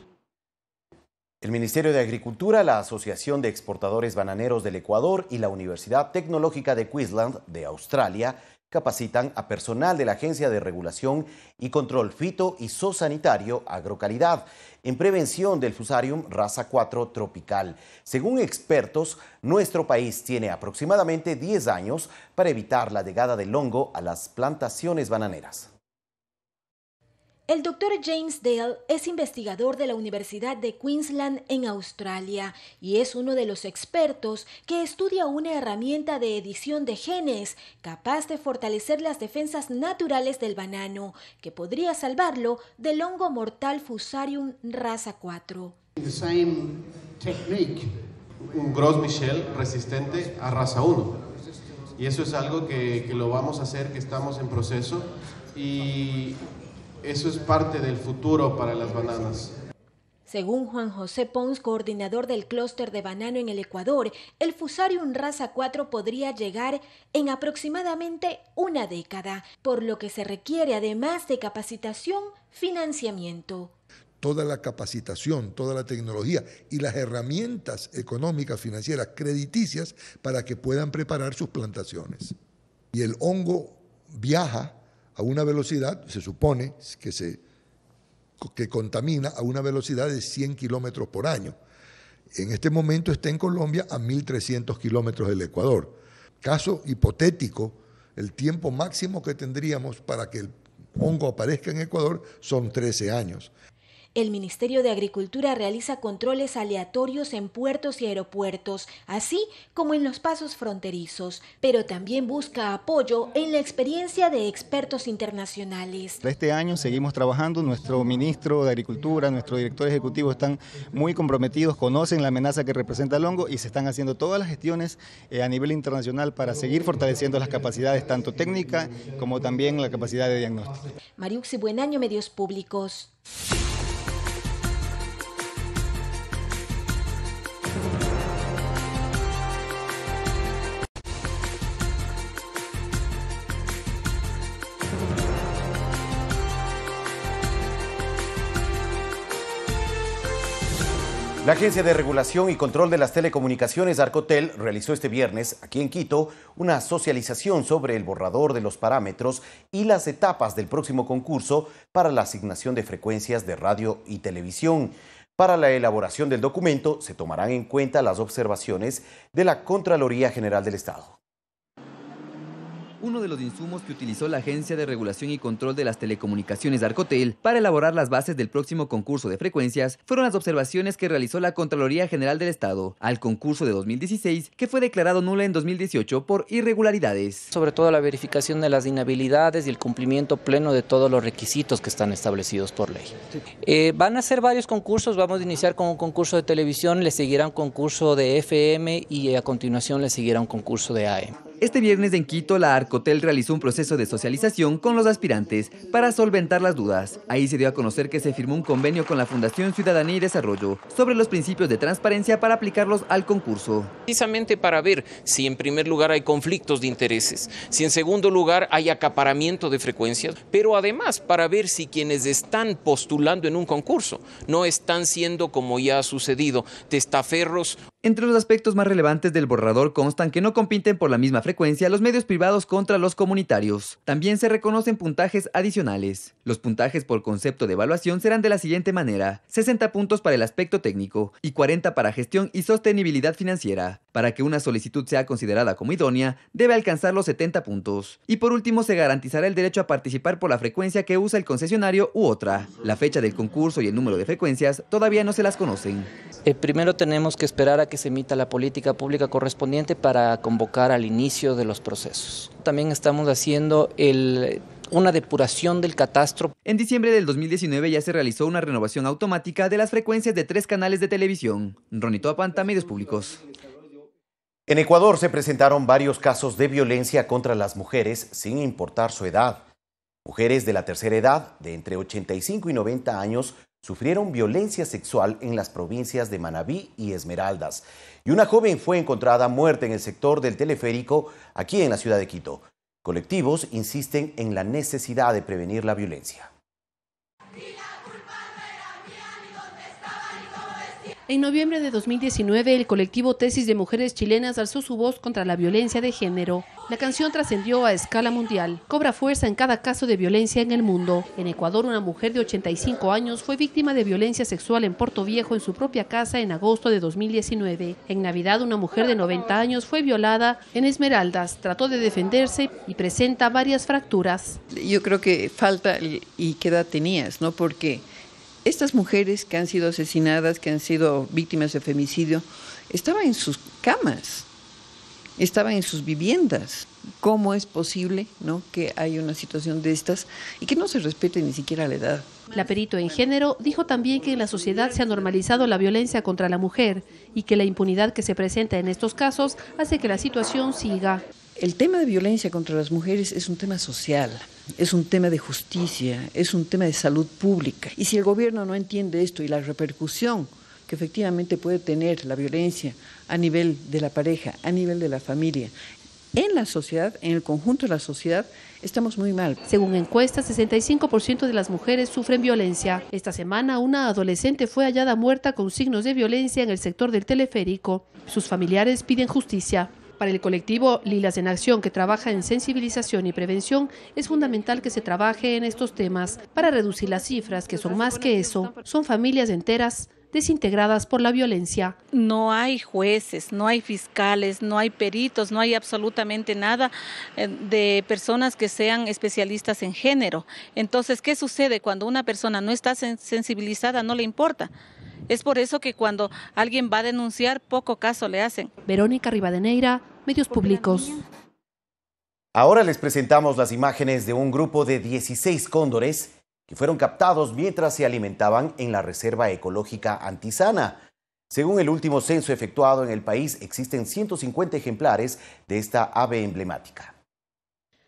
El Ministerio de Agricultura, la Asociación de Exportadores Bananeros del Ecuador y la Universidad Tecnológica de Queensland de Australia capacitan a personal de la Agencia de Regulación y Control Fito y Zoosanitario Agrocalidad en prevención del Fusarium raza 4 tropical. Según expertos, nuestro país tiene aproximadamente 10 años para evitar la llegada del hongo a las plantaciones bananeras. El doctor James Dale es investigador de la Universidad de Queensland en Australia y es uno de los expertos que estudia una herramienta de edición de genes capaz de fortalecer las defensas naturales del banano, que podría salvarlo del hongo mortal Fusarium raza 4. The same technique, un Gros Michel resistente a raza 1. Y eso es algo que lo vamos a hacer, que estamos en proceso y eso es parte del futuro para las bananas. Según Juan José Pons, coordinador del clúster de banano en el Ecuador, el Fusarium raza 4 podría llegar en aproximadamente una década, por lo que se requiere, además de capacitación, financiamiento. Toda la capacitación, toda la tecnología y las herramientas económicas, financieras, crediticias para que puedan preparar sus plantaciones. Y el hongo viaja a una velocidad, se supone que contamina a una velocidad de 100 kilómetros por año. En este momento está en Colombia a 1.300 kilómetros del Ecuador. Caso hipotético, el tiempo máximo que tendríamos para que el hongo aparezca en Ecuador son 13 años. El Ministerio de Agricultura realiza controles aleatorios en puertos y aeropuertos, así como en los pasos fronterizos, pero también busca apoyo en la experiencia de expertos internacionales. Este año seguimos trabajando, nuestro ministro de Agricultura, nuestro director ejecutivo están muy comprometidos, conocen la amenaza que representa el hongo y se están haciendo todas las gestiones a nivel internacional para seguir fortaleciendo las capacidades tanto técnicas como también la capacidad de diagnóstico. Mariuxi Buenaño, Medios Públicos. La Agencia de Regulación y Control de las Telecomunicaciones, Arcotel, realizó este viernes, aquí en Quito, una socialización sobre el borrador de los parámetros y las etapas del próximo concurso para la asignación de frecuencias de radio y televisión. Para la elaboración del documento se tomarán en cuenta las observaciones de la Contraloría General del Estado. Uno de los insumos que utilizó la Agencia de Regulación y Control de las Telecomunicaciones Arcotel para elaborar las bases del próximo concurso de frecuencias fueron las observaciones que realizó la Contraloría General del Estado al concurso de 2016, que fue declarado nulo en 2018 por irregularidades. Sobre todo la verificación de las inhabilidades y el cumplimiento pleno de todos los requisitos que están establecidos por ley. Van a ser varios concursos, vamos a iniciar con un concurso de televisión, le seguirá un concurso de FM y a continuación le seguirá un concurso de AM. Este viernes en Quito, la Arcotel realizó un proceso de socialización con los aspirantes para solventar las dudas. Ahí se dio a conocer que se firmó un convenio con la Fundación Ciudadanía y Desarrollo sobre los principios de transparencia para aplicarlos al concurso. Precisamente para ver si en primer lugar hay conflictos de intereses, si en segundo lugar hay acaparamiento de frecuencias, pero además para ver si quienes están postulando en un concurso no están siendo, como ya ha sucedido, testaferros. Entre los aspectos más relevantes del borrador constan que no compiten por la misma frecuencia los medios privados contra los comunitarios. También se reconocen puntajes adicionales. Los puntajes por concepto de evaluación serán de la siguiente manera: 60 puntos para el aspecto técnico y 40 para gestión y sostenibilidad financiera. Para que una solicitud sea considerada como idónea, debe alcanzar los 70 puntos. Y por último, se garantizará el derecho a participar por la frecuencia que usa el concesionario u otra. La fecha del concurso y el número de frecuencias todavía no se las conocen. Primero tenemos que esperar a que se emita la política pública correspondiente para convocar al inicio de los procesos. También estamos haciendo una depuración del catastro. En diciembre del 2019 ya se realizó una renovación automática de las frecuencias de 3 canales de televisión. Ronito Apanta, Medios Públicos. En Ecuador se presentaron varios casos de violencia contra las mujeres sin importar su edad. Mujeres de la tercera edad, de entre 85 y 90 años, sufrieron violencia sexual en las provincias de Manabí y Esmeraldas. Y una joven fue encontrada muerta en el sector del teleférico, aquí en la ciudad de Quito. Colectivos insisten en la necesidad de prevenir la violencia. En noviembre de 2019, el colectivo Tesis de Mujeres Chilenas alzó su voz contra la violencia de género. La canción trascendió a escala mundial. Cobra fuerza en cada caso de violencia en el mundo. En Ecuador, una mujer de 85 años fue víctima de violencia sexual en Puerto Viejo en su propia casa en agosto de 2019. En Navidad, una mujer de 90 años fue violada en Esmeraldas. Trató de defenderse y presenta varias fracturas. Yo creo que falta y qué edad tenías, ¿no? Porque estas mujeres que han sido asesinadas, que han sido víctimas de femicidio, estaban en sus camas, estaban en sus viviendas. ¿Cómo es posible, ¿no?, que haya una situación de estas y que no se respete ni siquiera la edad? La perito en género dijo también que en la sociedad se ha normalizado la violencia contra la mujer y que la impunidad que se presenta en estos casos hace que la situación siga. El tema de violencia contra las mujeres es un tema social, es un tema de justicia, es un tema de salud pública. Y si el gobierno no entiende esto y la repercusión que efectivamente puede tener la violencia a nivel de la pareja, a nivel de la familia, en la sociedad, en el conjunto de la sociedad, estamos muy mal. Según encuestas, 65% de las mujeres sufren violencia. Esta semana, una adolescente fue hallada muerta con signos de violencia en el sector del teleférico. Sus familiares piden justicia. Para el colectivo Lilas en Acción, que trabaja en sensibilización y prevención, es fundamental que se trabaje en estos temas para reducir las cifras, que son más que eso. Son familias enteras desintegradas por la violencia. No hay jueces, no hay fiscales, no hay peritos, no hay absolutamente nada de personas que sean especialistas en género. Entonces, ¿qué sucede? Cuando una persona no está sensibilizada, no le importa. Es por eso que cuando alguien va a denunciar, poco caso le hacen. Verónica Rivadeneira, Medios Públicos. Ahora les presentamos las imágenes de un grupo de 16 cóndores que fueron captados mientras se alimentaban en la Reserva Ecológica Antizana. Según el último censo efectuado en el país, existen 150 ejemplares de esta ave emblemática.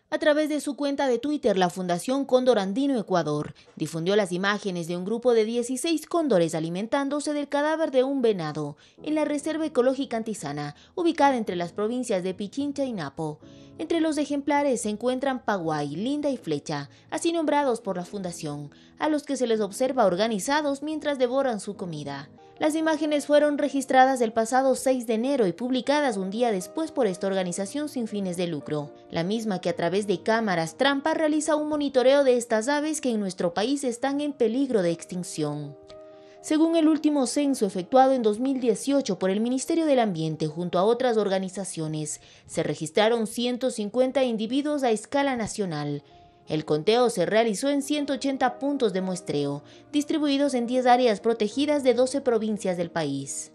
A través de su cuenta de Twitter, la Fundación Cóndor Andino Ecuador difundió las imágenes de un grupo de 16 cóndores alimentándose del cadáver de un venado en la Reserva Ecológica Antizana, ubicada entre las provincias de Pichincha y Napo. Entre los ejemplares se encuentran Paguay, Linda y Flecha, así nombrados por la Fundación, a los que se les observa organizados mientras devoran su comida. Las imágenes fueron registradas el pasado 6 de enero y publicadas un día después por esta organización sin fines de lucro, la misma que a través de cámaras trampa realiza un monitoreo de estas aves que en nuestro país están en peligro de extinción. Según el último censo efectuado en 2018 por el Ministerio del Ambiente junto a otras organizaciones, se registraron 150 individuos a escala nacional. El conteo se realizó en 180 puntos de muestreo, distribuidos en 10 áreas protegidas de 12 provincias del país.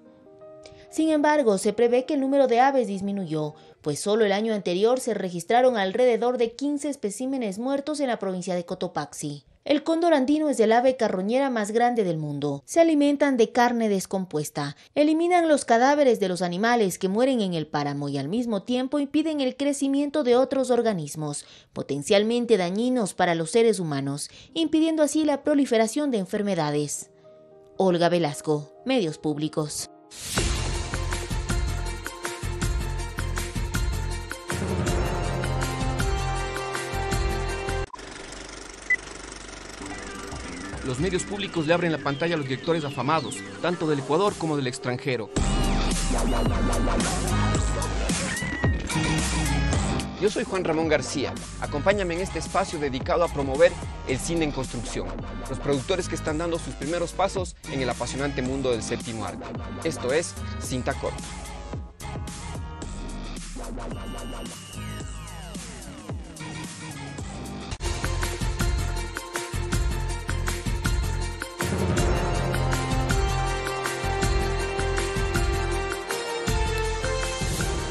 Sin embargo, se prevé que el número de aves disminuyó, pues solo el año anterior se registraron alrededor de 15 especímenes muertos en la provincia de Cotopaxi. El cóndor andino es el ave carroñera más grande del mundo. Se alimentan de carne descompuesta, eliminan los cadáveres de los animales que mueren en el páramo y al mismo tiempo impiden el crecimiento de otros organismos, potencialmente dañinos para los seres humanos, impidiendo así la proliferación de enfermedades. Olga Velasco, Medios Públicos. Los medios públicos le abren la pantalla a los directores afamados, tanto del Ecuador como del extranjero. Yo soy Juan Ramón García. Acompáñame en este espacio dedicado a promover el cine en construcción. Los productores que están dando sus primeros pasos en el apasionante mundo del séptimo arte. Esto es Cinta Corta.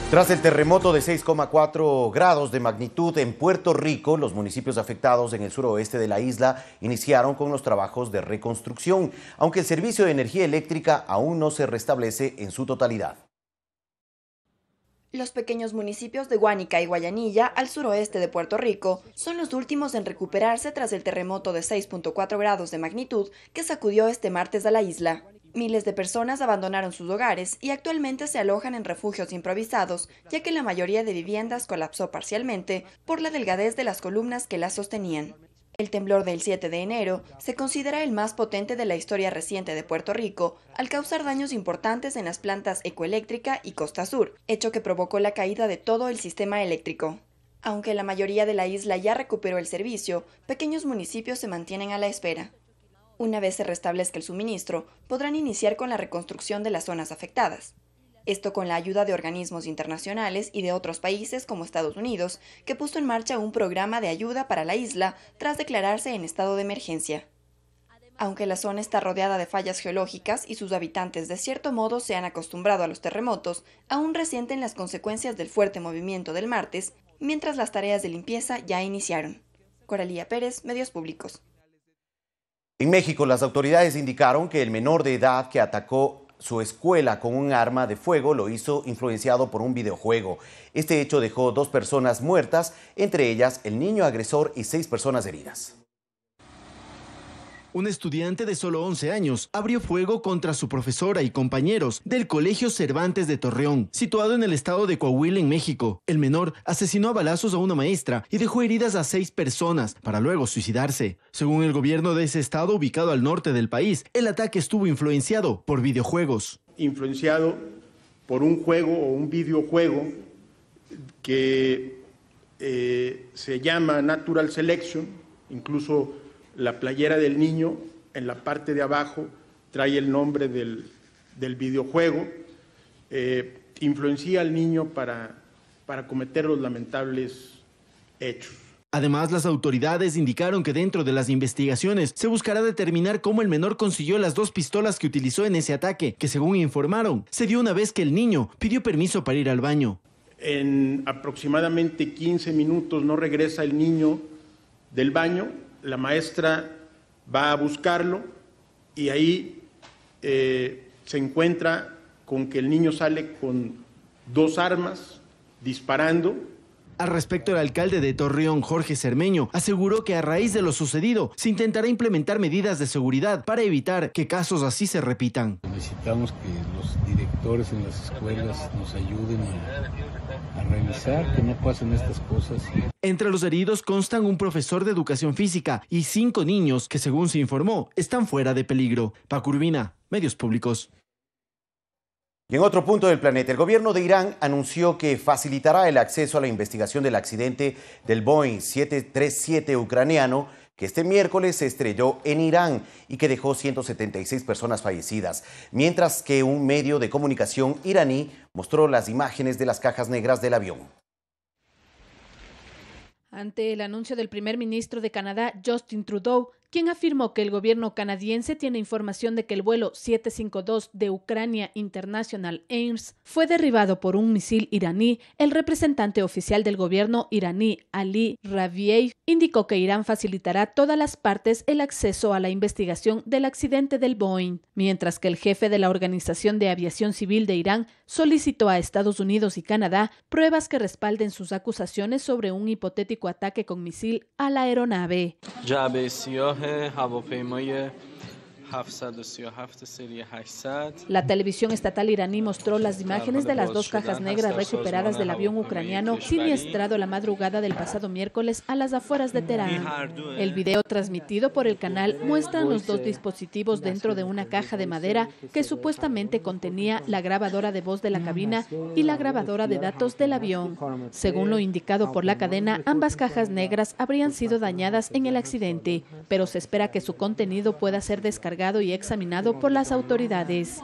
Tras el terremoto de 6,4 grados de magnitud en Puerto Rico, los municipios afectados en el suroeste de la isla iniciaron con los trabajos de reconstrucción, aunque el servicio de energía eléctrica aún no se restablece en su totalidad. Los pequeños municipios de Guánica y Guayanilla, al suroeste de Puerto Rico, son los últimos en recuperarse tras el terremoto de 6,4 grados de magnitud que sacudió este martes a la isla. Miles de personas abandonaron sus hogares y actualmente se alojan en refugios improvisados, ya que la mayoría de viviendas colapsó parcialmente por la delgadez de las columnas que las sostenían. El temblor del 7 de enero se considera el más potente de la historia reciente de Puerto Rico, al causar daños importantes en las plantas Ecoeléctrica y Costa Sur, hecho que provocó la caída de todo el sistema eléctrico. Aunque la mayoría de la isla ya recuperó el servicio, pequeños municipios se mantienen a la espera. Una vez se restablezca el suministro, podrán iniciar con la reconstrucción de las zonas afectadas. Esto con la ayuda de organismos internacionales y de otros países como Estados Unidos, que puso en marcha un programa de ayuda para la isla tras declararse en estado de emergencia. Aunque la zona está rodeada de fallas geológicas y sus habitantes de cierto modo se han acostumbrado a los terremotos, aún resienten las consecuencias del fuerte movimiento del martes, mientras las tareas de limpieza ya iniciaron. Coralía Pérez, Medios Públicos. En México, las autoridades indicaron que el menor de edad que atacó su escuela con un arma de fuego lo hizo influenciado por un videojuego. Este hecho dejó 2 personas muertas, entre ellas el niño agresor y 6 personas heridas. Un estudiante de solo 11 años abrió fuego contra su profesora y compañeros del Colegio Cervantes de Torreón, situado en el estado de Coahuila, en México. El menor asesinó a balazos a una maestra y dejó heridas a 6 personas para luego suicidarse. Según el gobierno de ese estado ubicado al norte del país, el ataque estuvo influenciado por videojuegos. Influenciado por un juego o un videojuego que se llama Natural Selection, incluso la playera del niño, en la parte de abajo, trae el nombre del videojuego, influencia al niño para cometer los lamentables hechos. Además, las autoridades indicaron que dentro de las investigaciones se buscará determinar cómo el menor consiguió las 2 pistolas que utilizó en ese ataque, que según informaron, se dio una vez que el niño pidió permiso para ir al baño. En aproximadamente 15 minutos no regresa el niño del baño, la maestra va a buscarlo y ahí se encuentra con que el niño sale con 2 armas disparando. Al respecto, el alcalde de Torreón, Jorge Cermeño, aseguró que a raíz de lo sucedido se intentará implementar medidas de seguridad para evitar que casos así se repitan. Necesitamos que los directores en las escuelas nos ayuden a revisar que no pasen estas cosas. Entre los heridos constan un profesor de educación física y 5 niños que, según se informó, están fuera de peligro. Paco Urbina, Medios Públicos. Y en otro punto del planeta, el gobierno de Irán anunció que facilitará el acceso a la investigación del accidente del Boeing 737 ucraniano que este miércoles se estrelló en Irán y que dejó 176 personas fallecidas, mientras que un medio de comunicación iraní mostró las imágenes de las cajas negras del avión. Ante el anuncio del primer ministro de Canadá, Justin Trudeau, quien afirmó que el gobierno canadiense tiene información de que el vuelo 752 de Ucrania International Airlines fue derribado por un misil iraní, el representante oficial del gobierno iraní, Ali Raviev, indicó que Irán facilitará a todas las partes el acceso a la investigación del accidente del Boeing, mientras que el jefe de la Organización de Aviación Civil de Irán solicitó a Estados Unidos y Canadá pruebas que respalden sus acusaciones sobre un hipotético ataque con misil a la aeronave. La televisión estatal iraní mostró las imágenes de las 2 cajas negras recuperadas del avión ucraniano siniestrado la madrugada del pasado miércoles a las afueras de Teherán. El video transmitido por el canal muestra los 2 dispositivos dentro de una caja de madera que supuestamente contenía la grabadora de voz de la cabina y la grabadora de datos del avión. Según lo indicado por la cadena, ambas cajas negras habrían sido dañadas en el accidente, pero se espera que su contenido pueda ser descargado y examinado por las autoridades.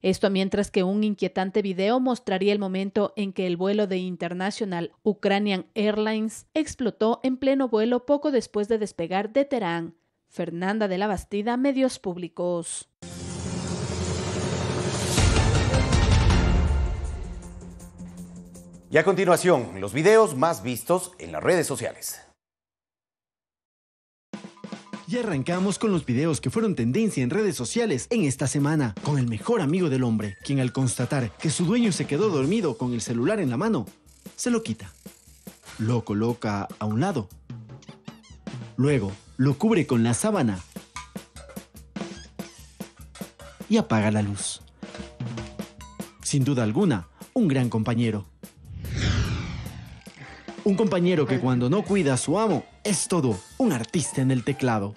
Esto mientras que un inquietante video mostraría el momento en que el vuelo de International Ukrainian Airlines explotó en pleno vuelo poco después de despegar de Teherán. Fernanda de la Bastida, Medios Públicos. Y a continuación, los videos más vistos en las redes sociales. Y arrancamos con los videos que fueron tendencia en redes sociales en esta semana, con el mejor amigo del hombre, quien al constatar que su dueño se quedó dormido con el celular en la mano, se lo quita. Lo coloca a un lado. Luego, lo cubre con la sábana y apaga la luz. Sin duda alguna, un gran compañero. Un compañero que cuando no cuida a su amo, es todo un artista en el teclado.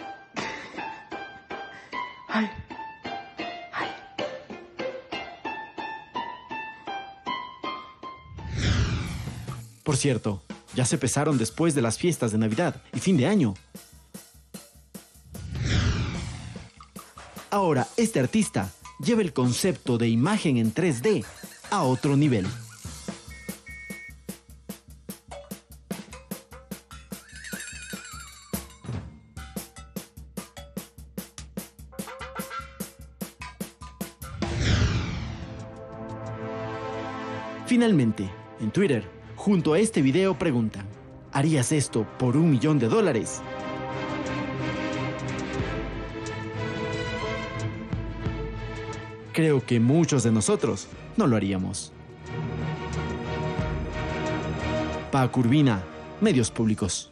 Por cierto, ya se pesaron después de las fiestas de Navidad y fin de año. Ahora, este artista lleva el concepto de imagen en 3D a otro nivel. Finalmente, en Twitter, junto a este video preguntan: ¿harías esto por $1 millón? Creo que muchos de nosotros no lo haríamos. Paco Urbina, Medios Públicos.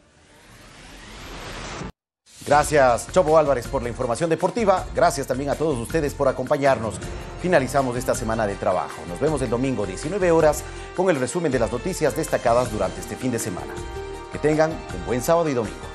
Gracias, Chopo Álvarez, por la información deportiva. Gracias también a todos ustedes por acompañarnos. Finalizamos esta semana de trabajo. Nos vemos el domingo 19 horas con el resumen de las noticias destacadas durante este fin de semana. Que tengan un buen sábado y domingo.